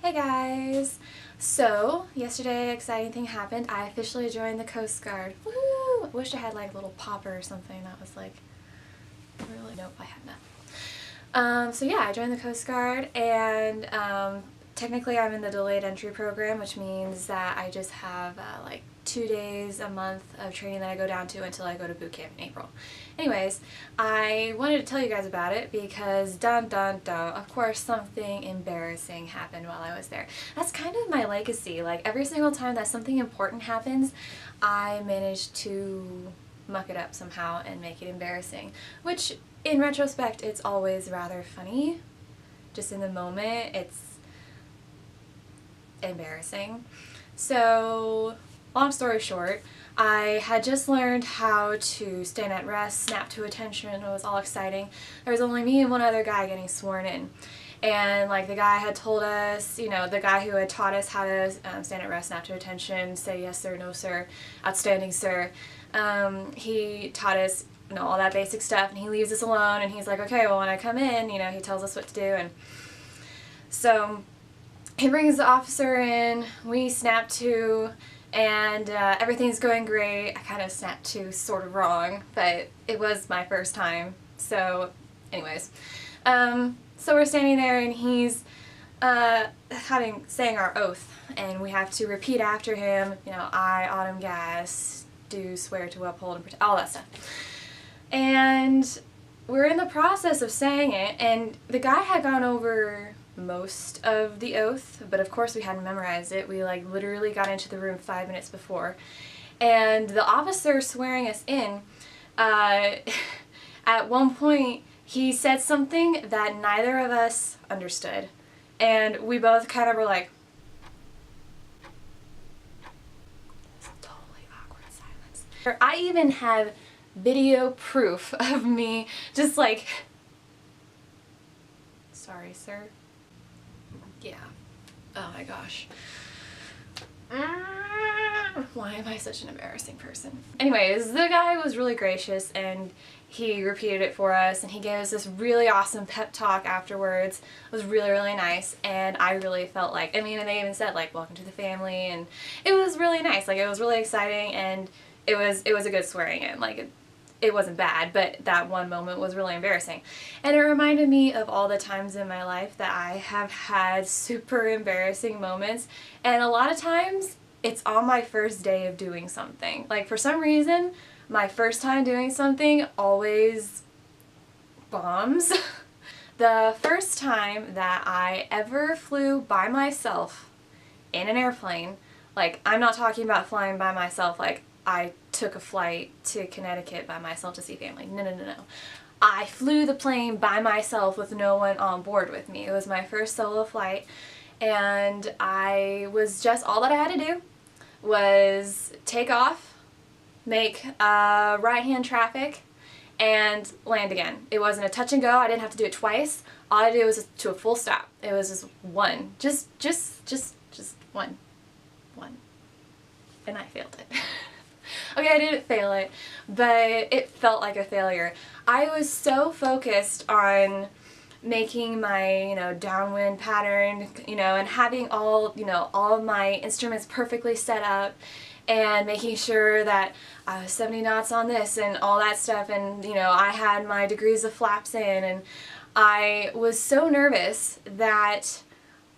Hey guys! So, yesterday an exciting thing happened. I officially joined the Coast Guard. Woo! I wish I had like a little popper or something that was like really... Nope, I had that. So yeah, I joined the Coast Guard and technically I'm in the delayed entry program, which means that I just have like 2 days a month of training that I go down to until I go to boot camp in April. Anyways, I wanted to tell you guys about it because dun dun dun, of course something embarrassing happened while I was there. That's kind of my legacy. Like every single time that something important happens, I manage to muck it up somehow and make it embarrassing, which in retrospect it's always rather funny. Just in the moment it's embarrassing. So long story short, I had just learned how to stand at rest, snap to attention. It was all exciting. There was only me and one other guy getting sworn in. And like the guy had told us, you know, the guy who had taught us how to stand at rest, snap to attention, say yes sir, no sir, outstanding sir, he taught us, you know, all that basic stuff, and he leaves us alone and he's like, okay, well when I come in, you know, he tells us what to do. And so he brings the officer in, we snap to, and everything's going great. I kind of snapped to sort of wrong, but it was my first time. So anyways, so we're standing there and he's saying our oath, and we have to repeat after him, you know, I, Autumn Gas, do swear to uphold and protect, all that stuff. And we're in the process of saying it, and the guy had gone over most of the oath, but of course we hadn't memorized it. We like literally got into the room 5 minutes before, and the officer swearing us in, at one point he said something that neither of us understood, and we both kind of were like, this totally awkward silence. I even have video proof of me just like, sorry sir. Yeah. Oh my gosh. Why am I such an embarrassing person? Anyways, the guy was really gracious and he repeated it for us and he gave us this really awesome pep talk afterwards. It was really, really nice, and I really felt like, I mean, and they even said like, welcome to the family, and it was really nice. Like, it was really exciting, and it was a good swearing in. Like, it wasn't bad, but that one moment was really embarrassing. And it reminded me of all the times in my life that I have had super embarrassing moments, and a lot of times it's on my first day of doing something. Like, for some reason, my first time doing something always bombs. The first time that I ever flew by myself in an airplane, like, I'm not talking about flying by myself like I took a flight to Connecticut by myself to see family. No, no, no, no. I flew the plane by myself with no one on board with me. It was my first solo flight, and I was just, all that I had to do was take off, make right-hand traffic, and land again. It wasn't a touch and go. I didn't have to do it twice. All I did was just to a full stop. It was just one. Just one. One. And I failed it. Okay, I didn't fail it, but it felt like a failure. I was so focused on making my, you know, downwind pattern, you know, and having all, you know, all of my instruments perfectly set up, and making sure that I was 70 knots on this and all that stuff, and, you know, I had my degrees of flaps in, and I was so nervous that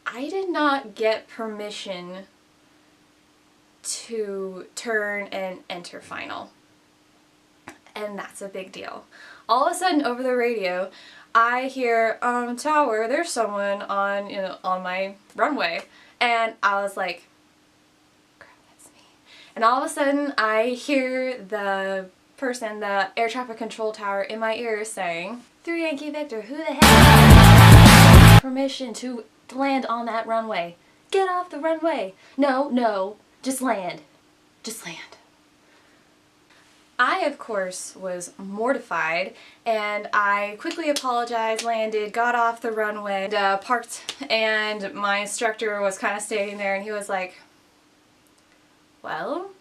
I did not get permission to turn and enter final. And that's a big deal. All of a sudden over the radio I hear, tower, there's someone on, you know, on my runway. And I was like, crap, that's me. And all of a sudden I hear the person, the air traffic control tower in my ear saying, 3 Yankee Victor, who the heck has permission to land on that runway? Get off the runway. No, no. Just land. Just land. I, of course, was mortified, and I quickly apologized, landed, got off the runway, and, parked, and my instructor was kind of standing there, and he was like, well,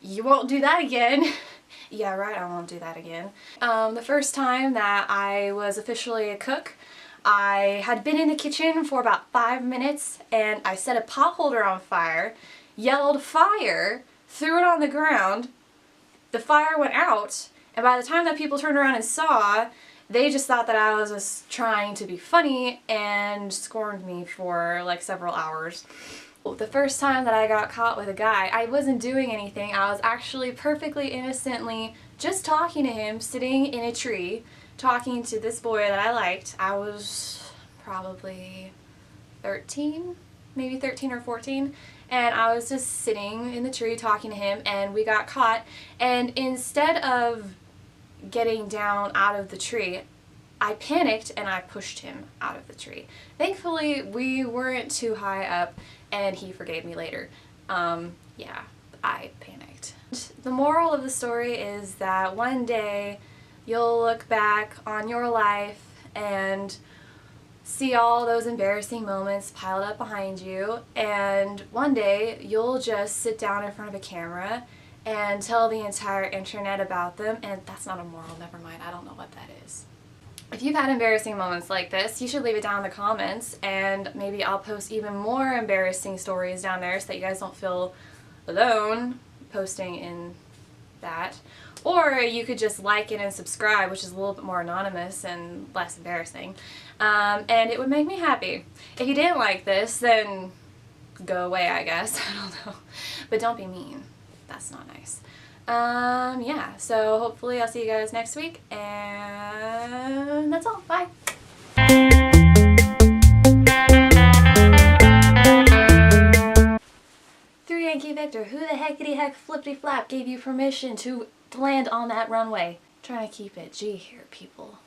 you won't do that again. Yeah, right, I won't do that again. The first time that I was officially a cook, I had been in the kitchen for about 5 minutes and I set a pot holder on fire, yelled fire, threw it on the ground, the fire went out, and by the time that people turned around and saw, they just thought that I was just trying to be funny and scorned me for like several hours. The first time that I got caught with a guy, I wasn't doing anything. I was actually perfectly innocently just talking to him, sitting in a tree, talking to this boy that I liked. I was probably 13, maybe 13 or 14, and I was just sitting in the tree talking to him, and we got caught, and instead of getting down out of the tree, I panicked and I pushed him out of the tree. Thankfully, we weren't too high up and he forgave me later. Yeah, I panicked. The moral of the story is that one day you'll look back on your life and see all those embarrassing moments piled up behind you, and one day you'll just sit down in front of a camera and tell the entire internet about them, and that's not a moral, never mind, I don't know what that is. If you've had embarrassing moments like this, you should leave it down in the comments, and maybe I'll post even more embarrassing stories down there so that you guys don't feel alone posting in that. Or you could just like it and subscribe, which is a little bit more anonymous and less embarrassing, and it would make me happy. If you didn't like this, then go away, I guess. I don't know. But don't be mean. That's not nice. Yeah, so hopefully I'll see you guys next week, and that's all. Bye! Through Yankee Victor, who the heckity heck flippity flap gave you permission to land on that runway? I'm trying to keep it G here, people.